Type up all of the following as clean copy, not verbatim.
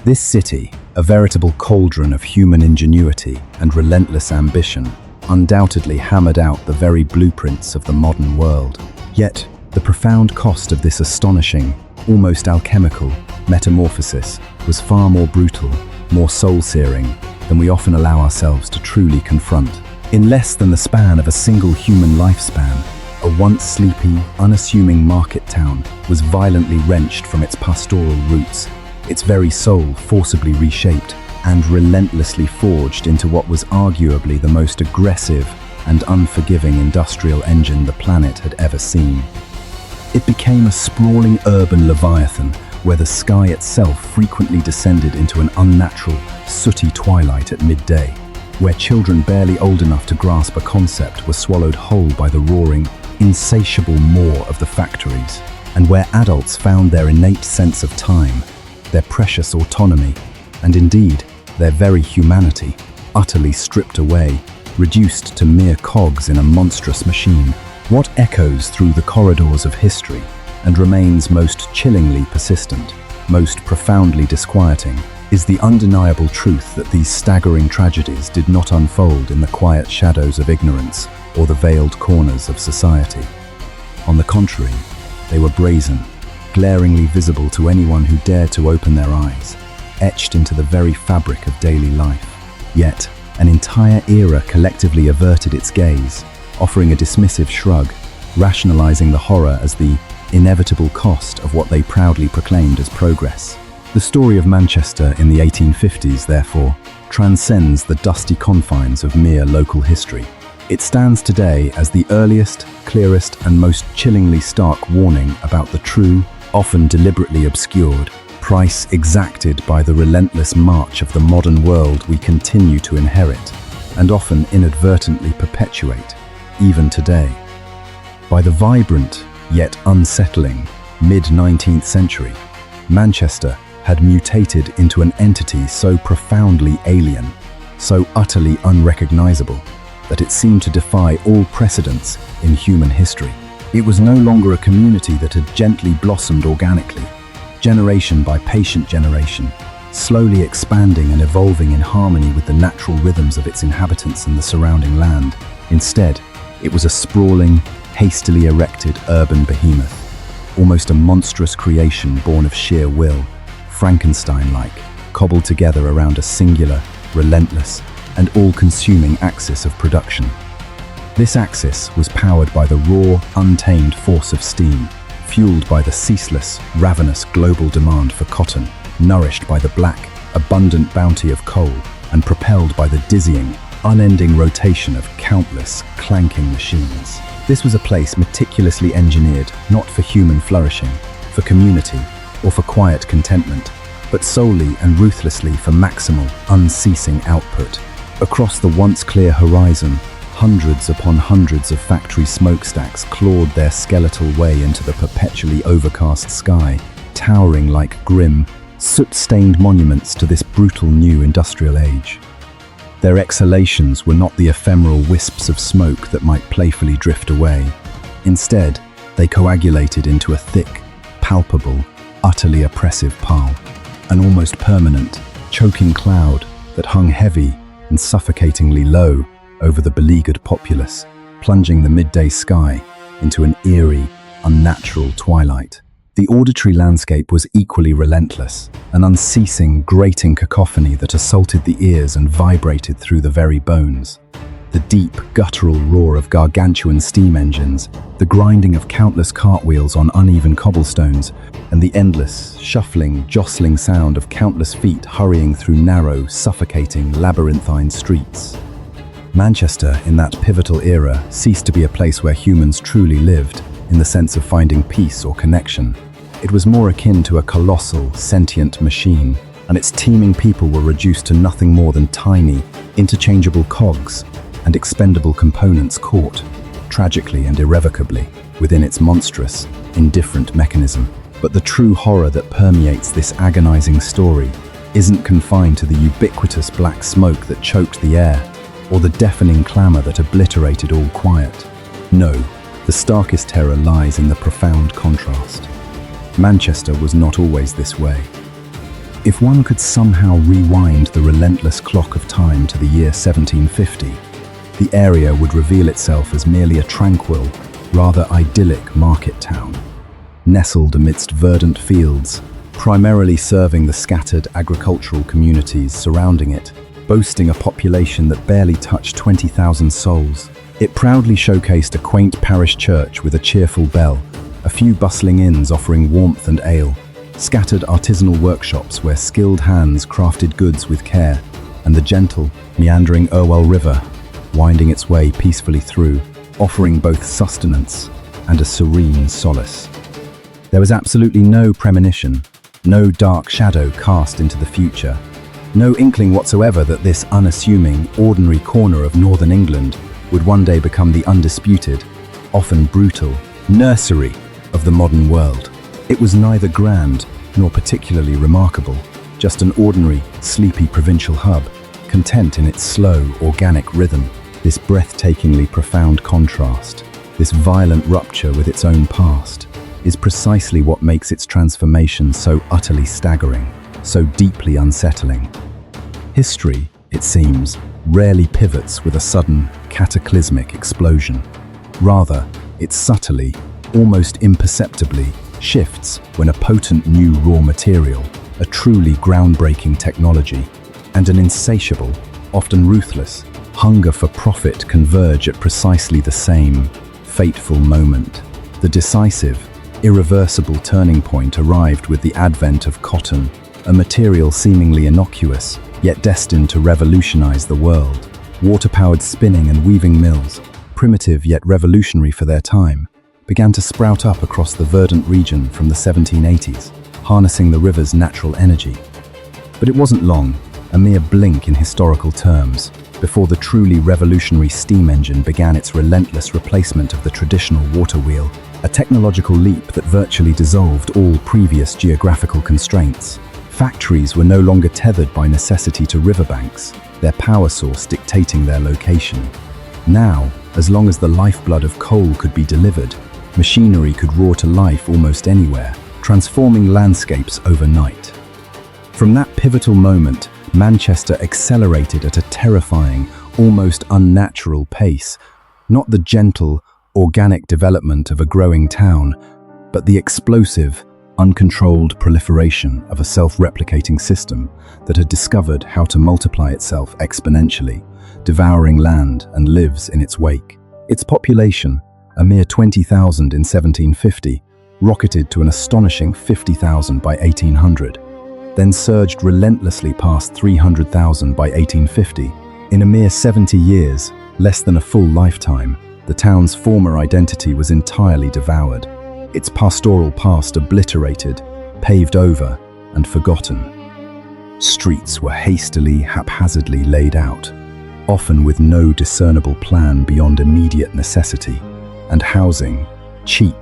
This city, a veritable cauldron of human ingenuity and relentless ambition, undoubtedly hammered out the very blueprints of the modern world. Yet, the profound cost of this astonishing, almost alchemical, metamorphosis was far more brutal, more soul-searing than we often allow ourselves to truly confront. In less than the span of a single human lifespan, a once sleepy, unassuming market town was violently wrenched from its pastoral roots, its very soul forcibly reshaped and relentlessly forged into what was arguably the most aggressive and unforgiving industrial engine the planet had ever seen. It became a sprawling urban leviathan where the sky itself frequently descended into an unnatural, sooty twilight at midday, where children barely old enough to grasp a concept were swallowed whole by the roaring, insatiable maw of the factories, and where adults found their innate sense of time, their precious autonomy, and indeed, their very humanity, utterly stripped away, reduced to mere cogs in a monstrous machine. What echoes through the corridors of history and remains most chillingly persistent, most profoundly disquieting, is the undeniable truth that these staggering tragedies did not unfold in the quiet shadows of ignorance or the veiled corners of society. On the contrary, they were brazen, glaringly visible to anyone who dared to open their eyes, etched into the very fabric of daily life. Yet, an entire era collectively averted its gaze, offering a dismissive shrug, rationalizing the horror as the inevitable cost of what they proudly proclaimed as progress. The story of Manchester in the 1850s, therefore, transcends the dusty confines of mere local history. It stands today as the earliest, clearest, and most chillingly stark warning about the true, often deliberately obscured, price exacted by the relentless march of the modern world we continue to inherit, and often inadvertently perpetuate, even today. By the vibrant, yet unsettling, mid-19th century, Manchester had mutated into an entity so profoundly alien, so utterly unrecognizable, that it seemed to defy all precedents in human history. It was no longer a community that had gently blossomed organically, generation by patient generation, slowly expanding and evolving in harmony with the natural rhythms of its inhabitants and the surrounding land. Instead, it was a sprawling, hastily erected urban behemoth, almost a monstrous creation born of sheer will, Frankenstein-like, cobbled together around a singular, relentless, and all-consuming axis of production. This axis was powered by the raw, untamed force of steam, fueled by the ceaseless, ravenous global demand for cotton, nourished by the black, abundant bounty of coal, and propelled by the dizzying, unending rotation of countless, clanking machines. This was a place meticulously engineered not for human flourishing, for community, or for quiet contentment, but solely and ruthlessly for maximal, unceasing output. Across the once clear horizon, hundreds upon hundreds of factory smokestacks clawed their skeletal way into the perpetually overcast sky, towering like grim, soot-stained monuments to this brutal new industrial age. Their exhalations were not the ephemeral wisps of smoke that might playfully drift away. Instead, they coagulated into a thick, palpable, utterly oppressive pall, an almost permanent, choking cloud that hung heavy and suffocatingly low over the beleaguered populace, plunging the midday sky into an eerie, unnatural twilight. The auditory landscape was equally relentless, an unceasing, grating cacophony that assaulted the ears and vibrated through the very bones. The deep, guttural roar of gargantuan steam engines, the grinding of countless cartwheels on uneven cobblestones, and the endless, shuffling, jostling sound of countless feet hurrying through narrow, suffocating, labyrinthine streets. Manchester, in that pivotal era, ceased to be a place where humans truly lived, in the sense of finding peace or connection. It was more akin to a colossal, sentient machine, and its teeming people were reduced to nothing more than tiny, interchangeable cogs and expendable components caught, tragically and irrevocably, within its monstrous, indifferent mechanism. But the true horror that permeates this agonizing story isn't confined to the ubiquitous black smoke that choked the air, or the deafening clamor that obliterated all quiet. No, the starkest terror lies in the profound contrast. Manchester was not always this way. If one could somehow rewind the relentless clock of time to the year 1750, the area would reveal itself as merely a tranquil, rather idyllic market town, nestled amidst verdant fields, primarily serving the scattered agricultural communities surrounding it, boasting a population that barely touched 20,000 souls. It proudly showcased a quaint parish church with a cheerful bell, a few bustling inns offering warmth and ale, scattered artisanal workshops where skilled hands crafted goods with care, and the gentle, meandering Irwell River, winding its way peacefully through, offering both sustenance and a serene solace. There was absolutely no premonition, no dark shadow cast into the future, no inkling whatsoever that this unassuming, ordinary corner of northern England would one day become the undisputed, often brutal, nursery of the modern world. It was neither grand nor particularly remarkable, just an ordinary, sleepy provincial hub, content in its slow, organic rhythm. This breathtakingly profound contrast, this violent rupture with its own past, is precisely what makes its transformation so utterly staggering, so deeply unsettling. History, it seems, rarely pivots with a sudden, cataclysmic explosion. Rather, it subtly, almost imperceptibly, shifts when a potent new raw material, a truly groundbreaking technology, and an insatiable, often ruthless, hunger for profit converge at precisely the same fateful moment. The decisive, irreversible turning point arrived with the advent of cotton, a material seemingly innocuous, yet destined to revolutionize the world. Water-powered spinning and weaving mills, primitive yet revolutionary for their time, began to sprout up across the verdant region from the 1780s, harnessing the river's natural energy. But it wasn't long, a mere blink in historical terms, before the truly revolutionary steam engine began its relentless replacement of the traditional water wheel, a technological leap that virtually dissolved all previous geographical constraints. Factories were no longer tethered by necessity to riverbanks, their power source dictating their location. Now, as long as the lifeblood of coal could be delivered, machinery could roar to life almost anywhere, transforming landscapes overnight. From that pivotal moment, Manchester accelerated at a terrifying, almost unnatural pace, not the gentle, organic development of a growing town, but the explosive, uncontrolled proliferation of a self-replicating system that had discovered how to multiply itself exponentially, devouring land and lives in its wake. Its population, a mere 20,000 in 1750, rocketed to an astonishing 50,000 by 1800, then surged relentlessly past 300,000 by 1850. In a mere 70 years, less than a full lifetime, the town's former identity was entirely devoured, its pastoral past obliterated, paved over, and forgotten. Streets were hastily, haphazardly laid out, often with no discernible plan beyond immediate necessity, and housing, cheap,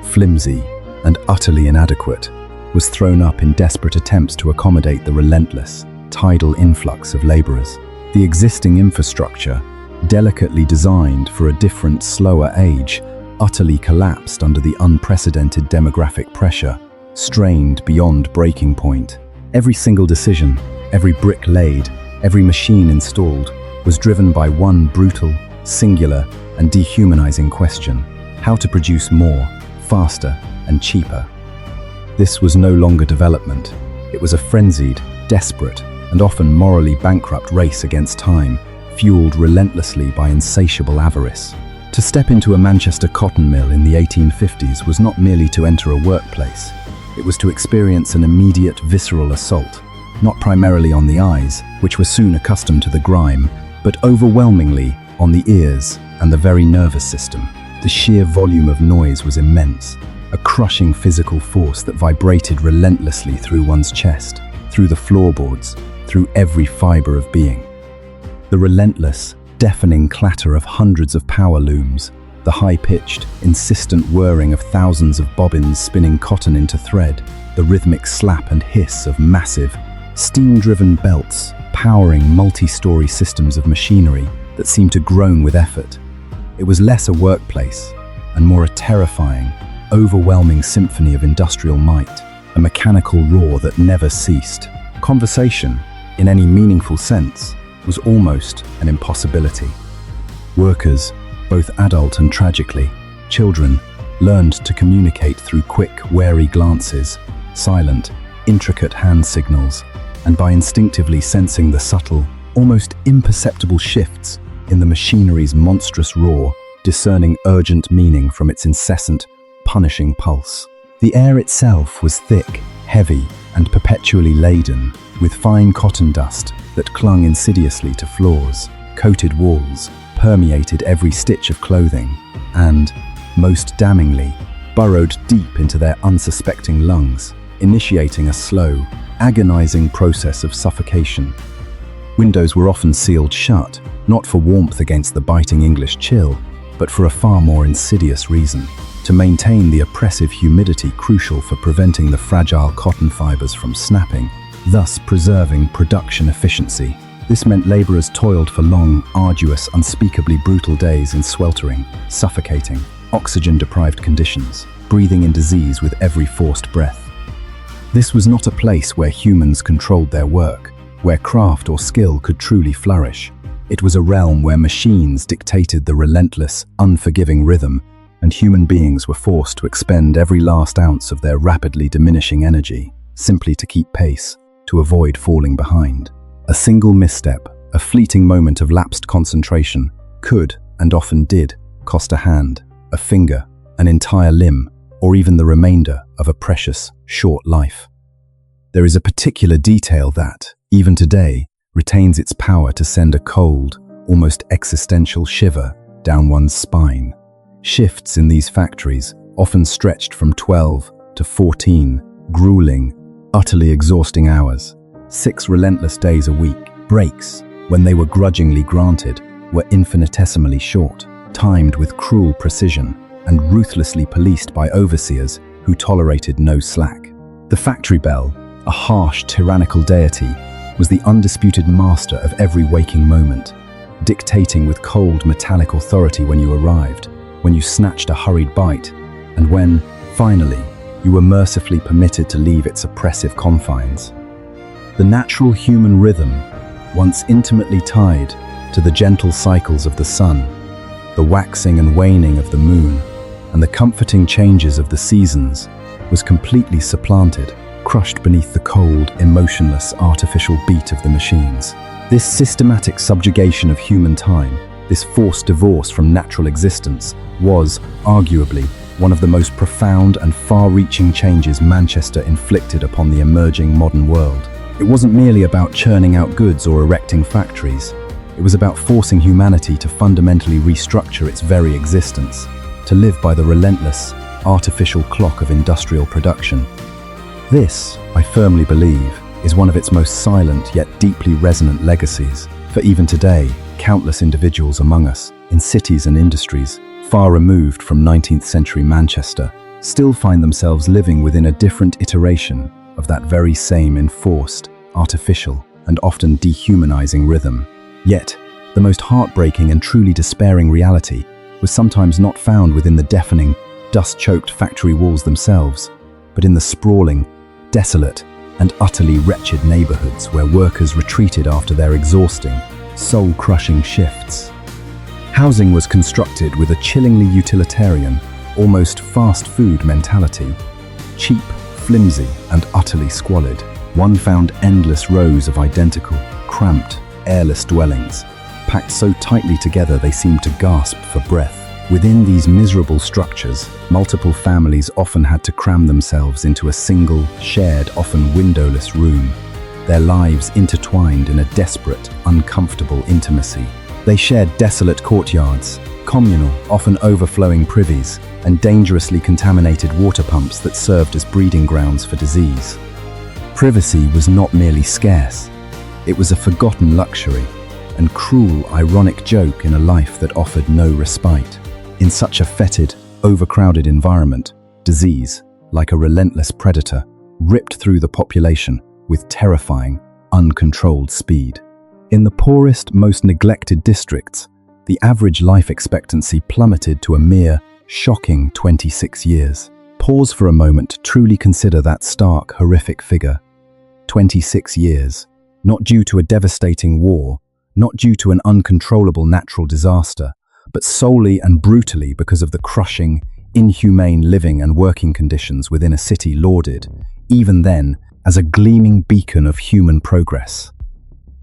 flimsy, and utterly inadequate, was thrown up in desperate attempts to accommodate the relentless, tidal influx of laborers. The existing infrastructure, delicately designed for a different, slower age, utterly collapsed under the unprecedented demographic pressure, strained beyond breaking point. Every single decision, every brick laid, every machine installed, was driven by one brutal, singular, and dehumanizing question: how to produce more, faster, and cheaper. This was no longer development. It was a frenzied, desperate, and often morally bankrupt race against time, fueled relentlessly by insatiable avarice. To step into a Manchester cotton mill in the 1850s was not merely to enter a workplace. It was to experience an immediate, visceral assault, not primarily on the eyes, which were soon accustomed to the grime, but overwhelmingly on the ears and the very nervous system. The sheer volume of noise was immense, a crushing physical force that vibrated relentlessly through one's chest, through the floorboards, through every fiber of being. The relentless, deafening clatter of hundreds of power looms, the high-pitched, insistent whirring of thousands of bobbins spinning cotton into thread, the rhythmic slap and hiss of massive, steam-driven belts powering multi-story systems of machinery that seemed to groan with effort. It was less a workplace and more a terrifying, overwhelming symphony of industrial might, a mechanical roar that never ceased, Conversation, in any meaningful sense, was almost an impossibility. Workers, both adult and tragically, children, learned to communicate through quick, wary glances, silent, intricate hand signals, and by instinctively sensing the subtle, almost imperceptible shifts in the machinery's monstrous roar, discerning urgent meaning from its incessant, punishing pulse. The air itself was thick, heavy, and perpetually laden with fine cotton dust that clung insidiously to floors, coated walls, permeated every stitch of clothing, and, most damningly, burrowed deep into their unsuspecting lungs, initiating a slow, agonizing process of suffocation. Windows were often sealed shut, not for warmth against the biting English chill, but for a far more insidious reason: to maintain the oppressive humidity crucial for preventing the fragile cotton fibers from snapping, thus preserving production efficiency. This meant laborers toiled for long, arduous, unspeakably brutal days in sweltering, suffocating, oxygen-deprived conditions, breathing in disease with every forced breath. This was not a place where humans controlled their work, where craft or skill could truly flourish. It was a realm where machines dictated the relentless, unforgiving rhythm, and human beings were forced to expend every last ounce of their rapidly diminishing energy, simply to keep pace, to avoid falling behind. A single misstep, a fleeting moment of lapsed concentration, could, and often did, cost a hand, a finger, an entire limb, or even the remainder of a precious, short life. There is a particular detail that, even today, retains its power to send a cold, almost existential shiver down one's spine. Shifts in these factories, often stretched from 12 to 14, grueling, utterly exhausting hours, 6 relentless days a week. Breaks, when they were grudgingly granted, were infinitesimally short, timed with cruel precision, and ruthlessly policed by overseers who tolerated no slack. The factory bell, a harsh, tyrannical deity, was the undisputed master of every waking moment, dictating with cold, metallic authority when you arrived, when you snatched a hurried bite, and when, finally, you were mercifully permitted to leave its oppressive confines. The natural human rhythm, once intimately tied to the gentle cycles of the sun, the waxing and waning of the moon, and the comforting changes of the seasons, was completely supplanted, crushed beneath the cold, emotionless, artificial beat of the machines. This systematic subjugation of human time, this forced divorce from natural existence, was, arguably, one of the most profound and far-reaching changes Manchester inflicted upon the emerging modern world. It wasn't merely about churning out goods or erecting factories. It was about forcing humanity to fundamentally restructure its very existence, to live by the relentless, artificial clock of industrial production. This, I firmly believe, is one of its most silent yet deeply resonant legacies, for even today, countless individuals among us, in cities and industries, far removed from 19th century Manchester, still find themselves living within a different iteration of that very same enforced, artificial, and often dehumanizing rhythm. Yet, the most heartbreaking and truly despairing reality was sometimes not found within the deafening, dust-choked factory walls themselves, but in the sprawling, desolate, and utterly wretched neighborhoods where workers retreated after their exhausting, soul-crushing shifts. Housing was constructed with a chillingly utilitarian, almost fast food mentality. Cheap, flimsy, and utterly squalid, one found endless rows of identical, cramped, airless dwellings, packed so tightly together they seemed to gasp for breath. Within these miserable structures, multiple families often had to cram themselves into a single, shared, often windowless room, their lives intertwined in a desperate, uncomfortable intimacy. They shared desolate courtyards, communal, often overflowing privies, and dangerously contaminated water pumps that served as breeding grounds for disease. Privacy was not merely scarce, it was a forgotten luxury, and cruel, ironic joke in a life that offered no respite. In such a fetid, overcrowded environment, disease, like a relentless predator, ripped through the population with terrifying, uncontrolled speed. In the poorest, most neglected districts, the average life expectancy plummeted to a mere, shocking 26 years. Pause for a moment to truly consider that stark, horrific figure. 26 years, not due to a devastating war, not due to an uncontrollable natural disaster, but solely and brutally because of the crushing, inhumane living and working conditions within a city lauded, even then, as a gleaming beacon of human progress.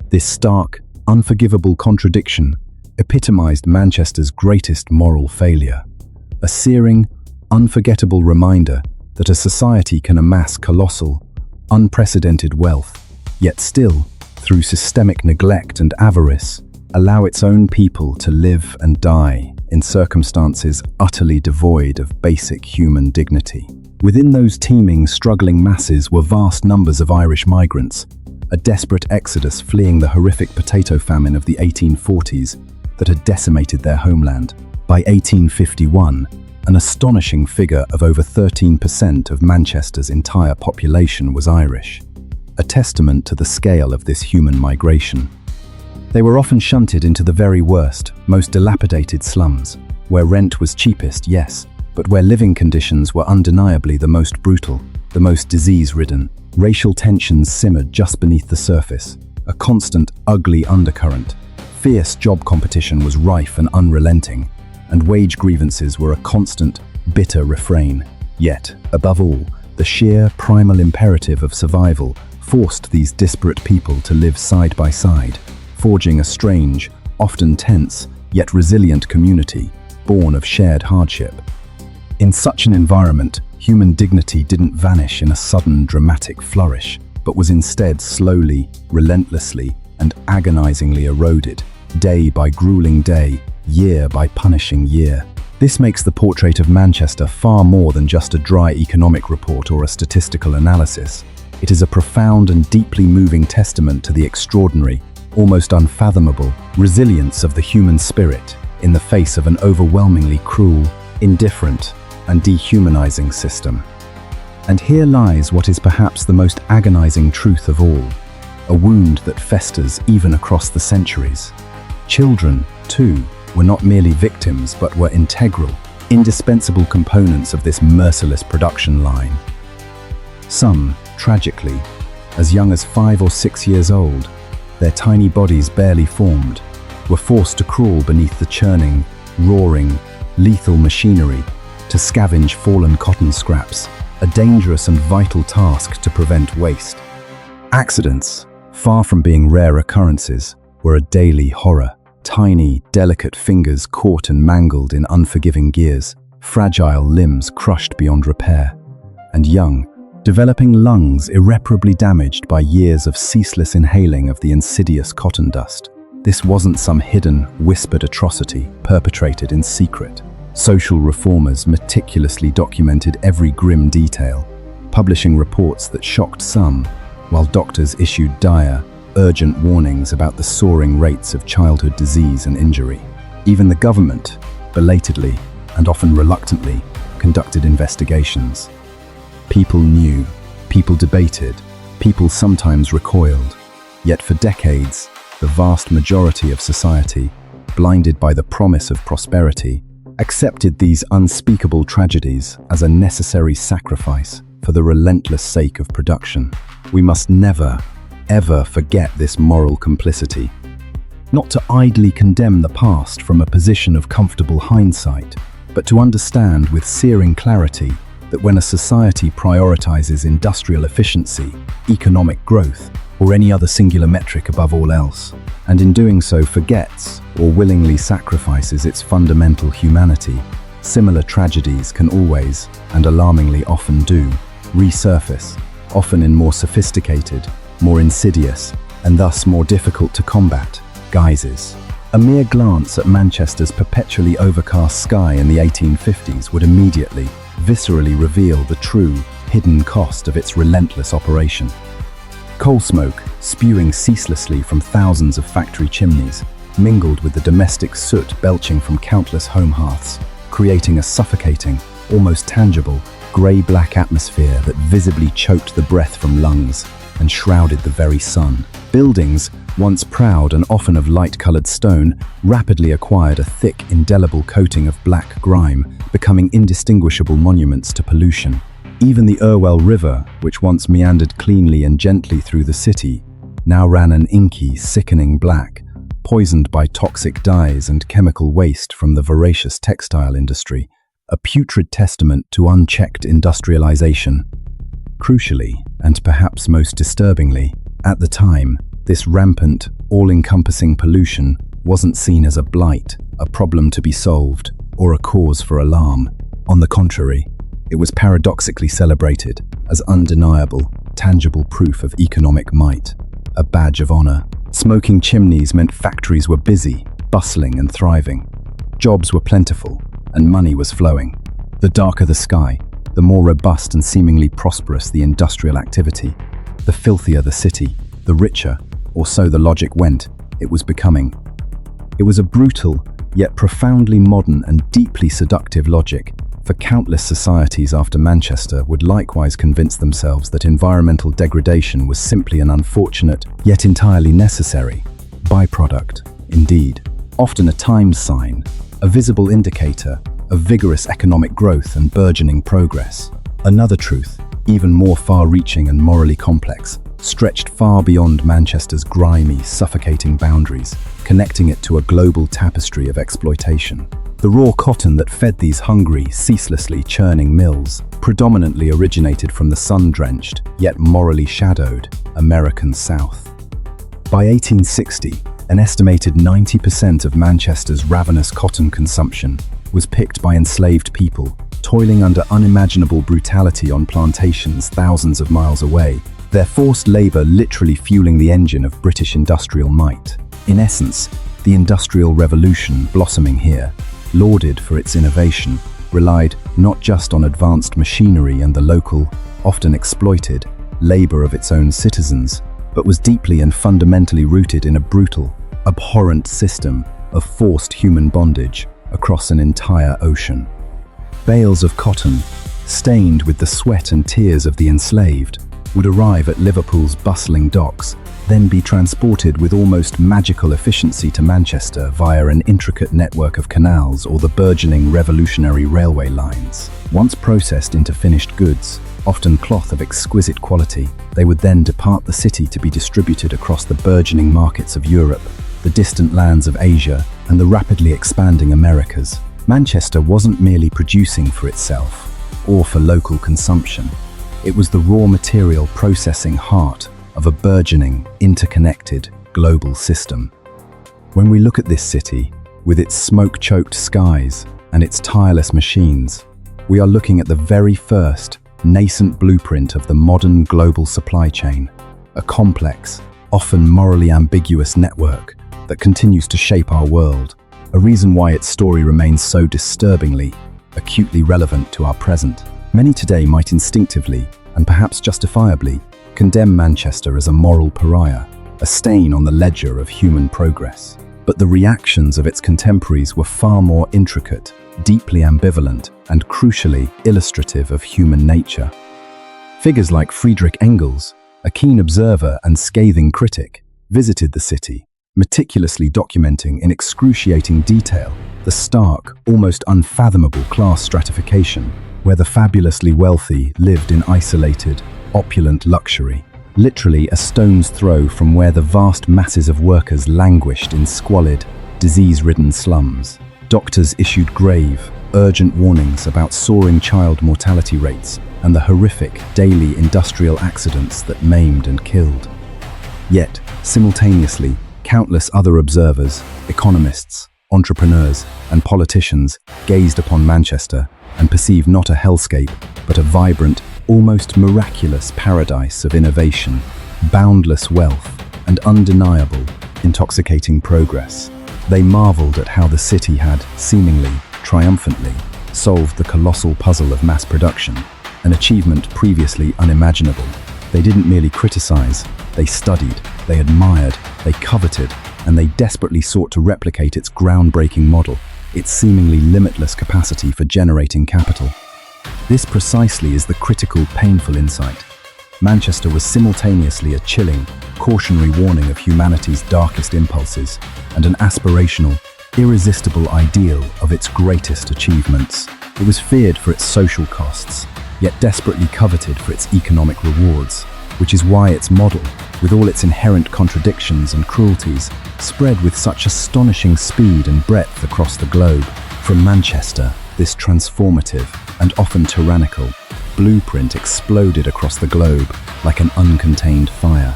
This stark, unforgivable contradiction epitomized Manchester's greatest moral failure, a searing, unforgettable reminder that a society can amass colossal, unprecedented wealth, yet still, through systemic neglect and avarice, allow its own people to live and die in circumstances utterly devoid of basic human dignity. Within those teeming, struggling masses were vast numbers of Irish migrants, a desperate exodus fleeing the horrific potato famine of the 1840s that had decimated their homeland. By 1851, an astonishing figure of over 13% of Manchester's entire population was Irish, a testament to the scale of this human migration. They were often shunted into the very worst, most dilapidated slums, where rent was cheapest, yes, but where living conditions were undeniably the most brutal, the most disease-ridden. Racial tensions simmered just beneath the surface, a constant, ugly undercurrent. Fierce job competition was rife and unrelenting, and wage grievances were a constant, bitter refrain. Yet, above all, the sheer, primal imperative of survival forced these disparate people to live side by side, forging a strange, often tense, yet resilient community, born of shared hardship. In such an environment, human dignity didn't vanish in a sudden, dramatic flourish, but was instead slowly, relentlessly, and agonizingly eroded, day by grueling day, year by punishing year. This makes the portrait of Manchester far more than just a dry economic report or a statistical analysis. It is a profound and deeply moving testament to the extraordinary, almost unfathomable, resilience of the human spirit in the face of an overwhelmingly cruel, indifferent, and dehumanizing system. And here lies what is perhaps the most agonizing truth of all, a wound that festers even across the centuries. Children, too, were not merely victims but were integral, indispensable components of this merciless production line. Some, tragically, as young as 5 or 6 years old, their tiny bodies barely formed, were forced to crawl beneath the churning, roaring, lethal machinery to scavenge fallen cotton scraps, a dangerous and vital task to prevent waste. Accidents, far from being rare occurrences, were a daily horror. Tiny, delicate fingers caught and mangled in unforgiving gears, fragile limbs crushed beyond repair, and young, developing lungs irreparably damaged by years of ceaseless inhaling of the insidious cotton dust. This wasn't some hidden, whispered atrocity perpetrated in secret. Social reformers meticulously documented every grim detail, publishing reports that shocked some, while doctors issued dire, urgent warnings about the soaring rates of childhood disease and injury. Even the government, belatedly and often reluctantly, conducted investigations. People knew, people debated, people sometimes recoiled. Yet for decades, the vast majority of society, blinded by the promise of prosperity, accepted these unspeakable tragedies as a necessary sacrifice for the relentless sake of production. We must never, ever forget this moral complicity. Not to idly condemn the past from a position of comfortable hindsight, but to understand with searing clarity that when a society prioritizes industrial efficiency, economic growth, or any other singular metric above all else, and in doing so forgets or willingly sacrifices its fundamental humanity, similar tragedies can always, and alarmingly often do, resurface, often in more sophisticated, more insidious, and thus more difficult to combat, guises. A mere glance at Manchester's perpetually overcast sky in the 1850s would immediately, viscerally reveal the true, hidden cost of its relentless operation. Coal smoke, spewing ceaselessly from thousands of factory chimneys, mingled with the domestic soot belching from countless home hearths, creating a suffocating, almost tangible, grey-black atmosphere that visibly choked the breath from lungs and shrouded the very sun. Buildings, once proud and often of light-coloured stone, rapidly acquired a thick, indelible coating of black grime, becoming indistinguishable monuments to pollution. Even the Irwell River, which once meandered cleanly and gently through the city, now ran an inky, sickening black, poisoned by toxic dyes and chemical waste from the voracious textile industry, a putrid testament to unchecked industrialization. Crucially, and perhaps most disturbingly, at the time, this rampant, all-encompassing pollution wasn't seen as a blight, a problem to be solved, or a cause for alarm. On the contrary, it was paradoxically celebrated as undeniable, tangible proof of economic might, a badge of honor. Smoking chimneys meant factories were busy, bustling and thriving. Jobs were plentiful, and money was flowing. The darker the sky, the more robust and seemingly prosperous the industrial activity. The filthier the city, the richer, or so the logic went, it was becoming. It was a brutal, yet profoundly modern and deeply seductive logic, for countless societies after Manchester would likewise convince themselves that environmental degradation was simply an unfortunate, yet entirely necessary, byproduct, indeed, often a time sign, a visible indicator of vigorous economic growth and burgeoning progress. Another truth, even more far-reaching and morally complex, stretched far beyond Manchester's grimy, suffocating boundaries, connecting it to a global tapestry of exploitation. The raw cotton that fed these hungry, ceaselessly churning mills predominantly originated from the sun-drenched, yet morally shadowed, American South. By 1860, an estimated 90% of Manchester's ravenous cotton consumption was picked by enslaved people, toiling under unimaginable brutality on plantations thousands of miles away, their forced labor literally fueling the engine of British industrial might. In essence, the Industrial Revolution blossoming here, lauded for its innovation, relied not just on advanced machinery and the local, often exploited, labor of its own citizens, but was deeply and fundamentally rooted in a brutal, abhorrent system of forced human bondage across an entire ocean. Bales of cotton, stained with the sweat and tears of the enslaved, would arrive at Liverpool's bustling docks, then be transported with almost magical efficiency to Manchester via an intricate network of canals or the burgeoning revolutionary railway lines. Once processed into finished goods, often cloth of exquisite quality, they would then depart the city to be distributed across the burgeoning markets of Europe, the distant lands of Asia, and the rapidly expanding Americas. Manchester wasn't merely producing for itself or for local consumption. It was the raw material processing heart of a burgeoning, interconnected, global system. When we look at this city, with its smoke-choked skies and its tireless machines, we are looking at the very first, nascent blueprint of the modern global supply chain, a complex, often morally ambiguous network that continues to shape our world, a reason why its story remains so disturbingly, acutely relevant to our present. Many today might instinctively, and perhaps justifiably, condemn Manchester as a moral pariah, a stain on the ledger of human progress. But the reactions of its contemporaries were far more intricate, deeply ambivalent, and crucially illustrative of human nature. Figures like Friedrich Engels, a keen observer and scathing critic, visited the city, meticulously documenting in excruciating detail the stark, almost unfathomable class stratification, where the fabulously wealthy lived in isolated, opulent luxury, literally a stone's throw from where the vast masses of workers languished in squalid, disease-ridden slums. Doctors issued grave, urgent warnings about soaring child mortality rates and the horrific daily industrial accidents that maimed and killed. Yet, simultaneously, countless other observers, economists, entrepreneurs, and politicians gazed upon Manchester and perceived not a hellscape, but a vibrant, almost miraculous paradise of innovation, boundless wealth, and undeniable, intoxicating progress. They marveled at how the city had, seemingly, triumphantly, solved the colossal puzzle of mass production, an achievement previously unimaginable. They didn't merely criticize, they studied, they admired, they coveted, and they desperately sought to replicate its groundbreaking model, its seemingly limitless capacity for generating capital. This precisely is the critical, painful insight. Manchester was simultaneously a chilling, cautionary warning of humanity's darkest impulses and an aspirational, irresistible ideal of its greatest achievements. It was feared for its social costs, yet desperately coveted for its economic rewards, which is why its model, with all its inherent contradictions and cruelties, spread with such astonishing speed and breadth across the globe. From Manchester, this transformative and often tyrannical blueprint exploded across the globe like an uncontained fire.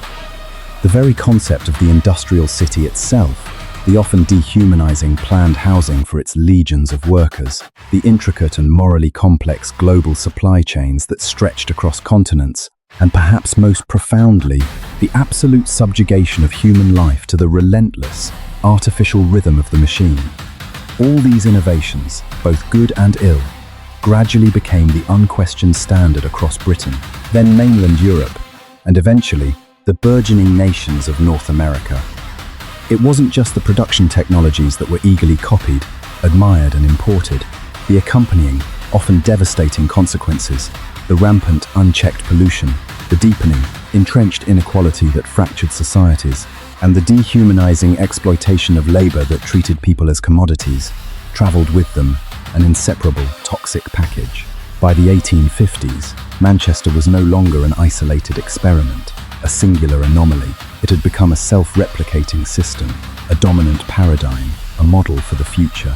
The very concept of the industrial city itself, the often dehumanizing planned housing for its legions of workers, the intricate and morally complex global supply chains that stretched across continents, and perhaps most profoundly, the absolute subjugation of human life to the relentless, artificial rhythm of the machine. All these innovations, both good and ill, gradually became the unquestioned standard across Britain, then mainland Europe, and eventually the burgeoning nations of North America. It wasn't just the production technologies that were eagerly copied, admired and imported. The accompanying, often devastating consequences, the rampant, unchecked pollution, the deepening, entrenched inequality that fractured societies, and the dehumanizing exploitation of labor that treated people as commodities, traveled with them, an inseparable, toxic package. By the 1850s, Manchester was no longer an isolated experiment, a singular anomaly. It had become a self-replicating system, a dominant paradigm, a model for the future.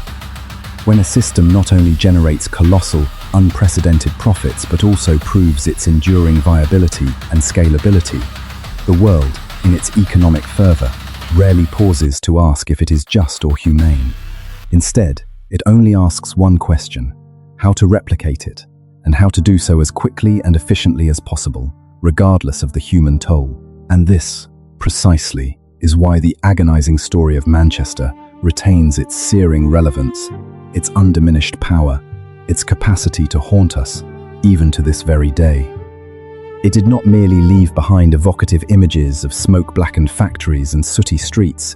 When a system not only generates colossal, unprecedented profits but also proves its enduring viability and scalability, the world, in its economic fervor, rarely pauses to ask if it is just or humane. Instead, it only asks one question: how to replicate it, and how to do so as quickly and efficiently as possible, regardless of the human toll. And this, precisely, is why the agonizing story of Manchester retains its searing relevance, its undiminished power, its capacity to haunt us, even to this very day. It did not merely leave behind evocative images of smoke-blackened factories and sooty streets.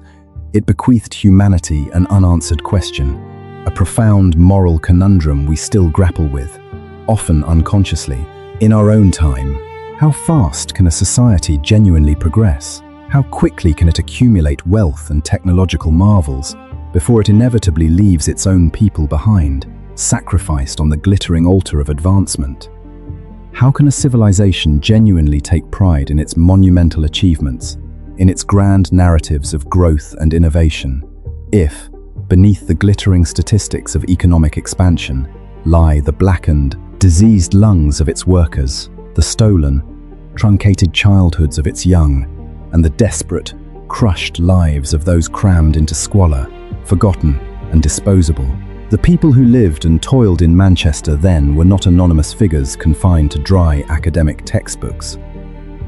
It bequeathed humanity an unanswered question, a profound moral conundrum we still grapple with, often unconsciously. In our own time, how fast can a society genuinely progress? How quickly can it accumulate wealth and technological marvels before it inevitably leaves its own people behind, sacrificed on the glittering altar of advancement? How can a civilization genuinely take pride in its monumental achievements, in its grand narratives of growth and innovation, if, beneath the glittering statistics of economic expansion, lie the blackened, diseased lungs of its workers, the stolen, truncated childhoods of its young, and the desperate, crushed lives of those crammed into squalor, forgotten and disposable? The people who lived and toiled in Manchester then were not anonymous figures confined to dry academic textbooks.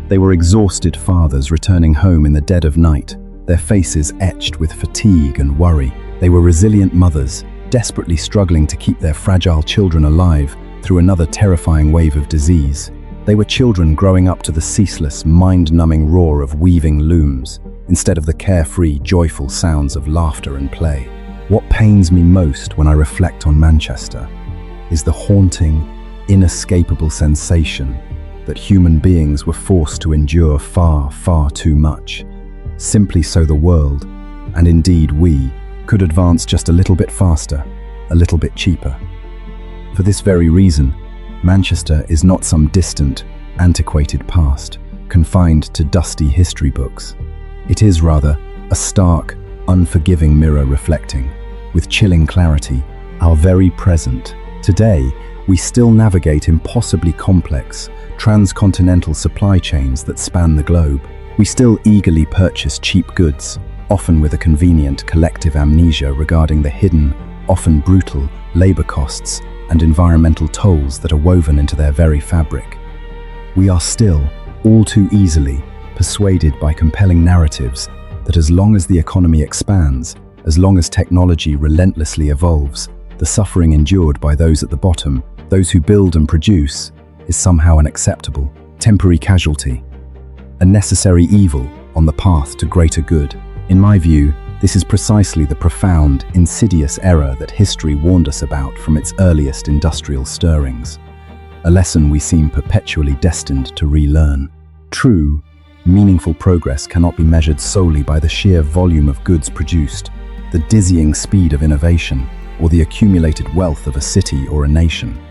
They were exhausted fathers returning home in the dead of night, their faces etched with fatigue and worry. They were resilient mothers, desperately struggling to keep their fragile children alive through another terrifying wave of disease. They were children growing up to the ceaseless, mind-numbing roar of weaving looms, instead of the carefree, joyful sounds of laughter and play. What pains me most when I reflect on Manchester is the haunting, inescapable sensation that human beings were forced to endure far, far too much, simply so the world, and indeed we, could advance just a little bit faster, a little bit cheaper. For this very reason, Manchester is not some distant, antiquated past, confined to dusty history books. It is rather a stark, unforgiving mirror reflecting, with chilling clarity, our very present. Today, we still navigate impossibly complex, transcontinental supply chains that span the globe. We still eagerly purchase cheap goods, often with a convenient collective amnesia regarding the hidden, often brutal, labor costs and environmental tolls that are woven into their very fabric. We are still, all too easily, persuaded by compelling narratives that as long as the economy expands, as long as technology relentlessly evolves, the suffering endured by those at the bottom, those who build and produce, is somehow an acceptable, temporary casualty, a necessary evil on the path to greater good. In my view, this is precisely the profound, insidious error that history warned us about from its earliest industrial stirrings, a lesson we seem perpetually destined to relearn. True, meaningful progress cannot be measured solely by the sheer volume of goods produced, the dizzying speed of innovation, or the accumulated wealth of a city or a nation.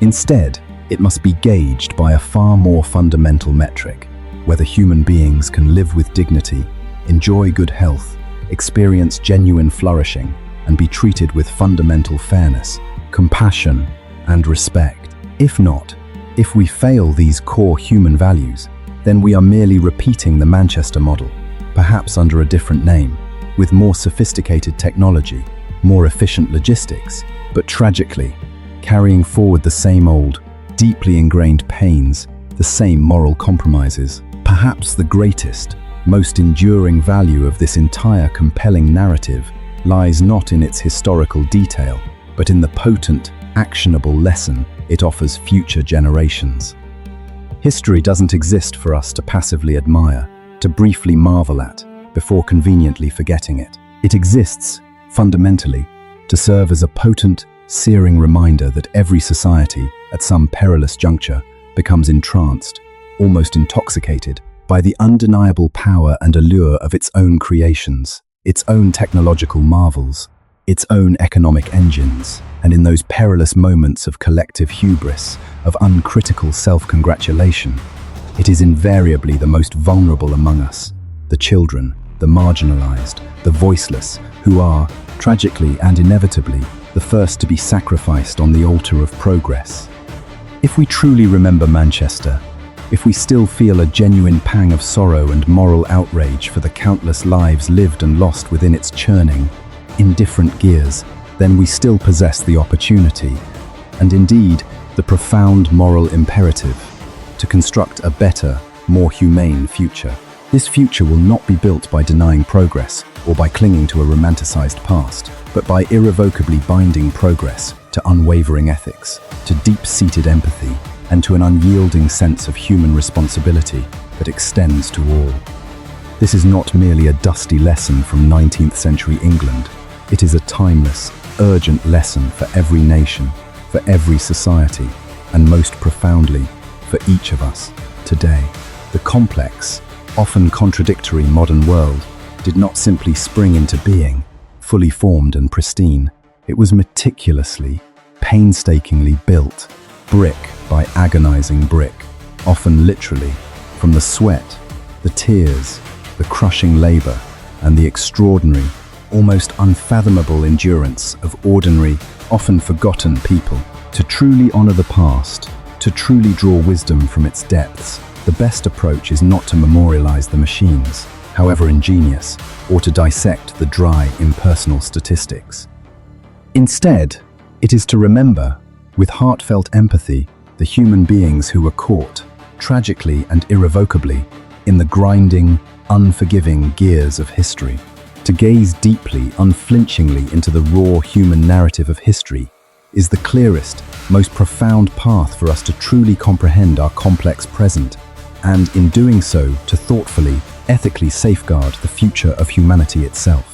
Instead, it must be gauged by a far more fundamental metric: whether human beings can live with dignity, enjoy good health, experience genuine flourishing, and be treated with fundamental fairness, compassion, and respect. If not, if we fail these core human values, then we are merely repeating the Manchester model, perhaps under a different name, with more sophisticated technology, more efficient logistics, but tragically, carrying forward the same old, deeply ingrained pains, the same moral compromises. Perhaps the greatest, most enduring value of this entire compelling narrative lies not in its historical detail, but in the potent, actionable lesson it offers future generations. History doesn't exist for us to passively admire, to briefly marvel at, before conveniently forgetting it. It exists, fundamentally, to serve as a potent, searing reminder that every society, at some perilous juncture, becomes entranced, almost intoxicated, by the undeniable power and allure of its own creations, its own technological marvels, its own economic engines, and in those perilous moments of collective hubris, of uncritical self-congratulation, it is invariably the most vulnerable among us, the children, the marginalized, the voiceless, who are, tragically and inevitably, the first to be sacrificed on the altar of progress. If we truly remember Manchester, if we still feel a genuine pang of sorrow and moral outrage for the countless lives lived and lost within its churning, in different gears, then we still possess the opportunity, and indeed, the profound moral imperative, to construct a better, more humane future. This future will not be built by denying progress or by clinging to a romanticized past, but by irrevocably binding progress to unwavering ethics, to deep-seated empathy, and to an unyielding sense of human responsibility that extends to all. This is not merely a dusty lesson from 19th century England. It is a timeless, urgent lesson for every nation, for every society, and most profoundly, for each of us today. The complex, often contradictory modern world did not simply spring into being, fully formed and pristine. It was meticulously, painstakingly built, brick by agonizing brick, often literally, from the sweat, the tears, the crushing labor, and the extraordinary, almost unfathomable endurance of ordinary, often forgotten people. To truly honor the past, to truly draw wisdom from its depths, the best approach is not to memorialize the machines, however ingenious, or to dissect the dry, impersonal statistics. Instead, it is to remember, with heartfelt empathy, the human beings who were caught, tragically and irrevocably, in the grinding, unforgiving gears of history. To gaze deeply, unflinchingly into the raw human narrative of history is the clearest, most profound path for us to truly comprehend our complex present, and in doing so, to thoughtfully, ethically safeguard the future of humanity itself.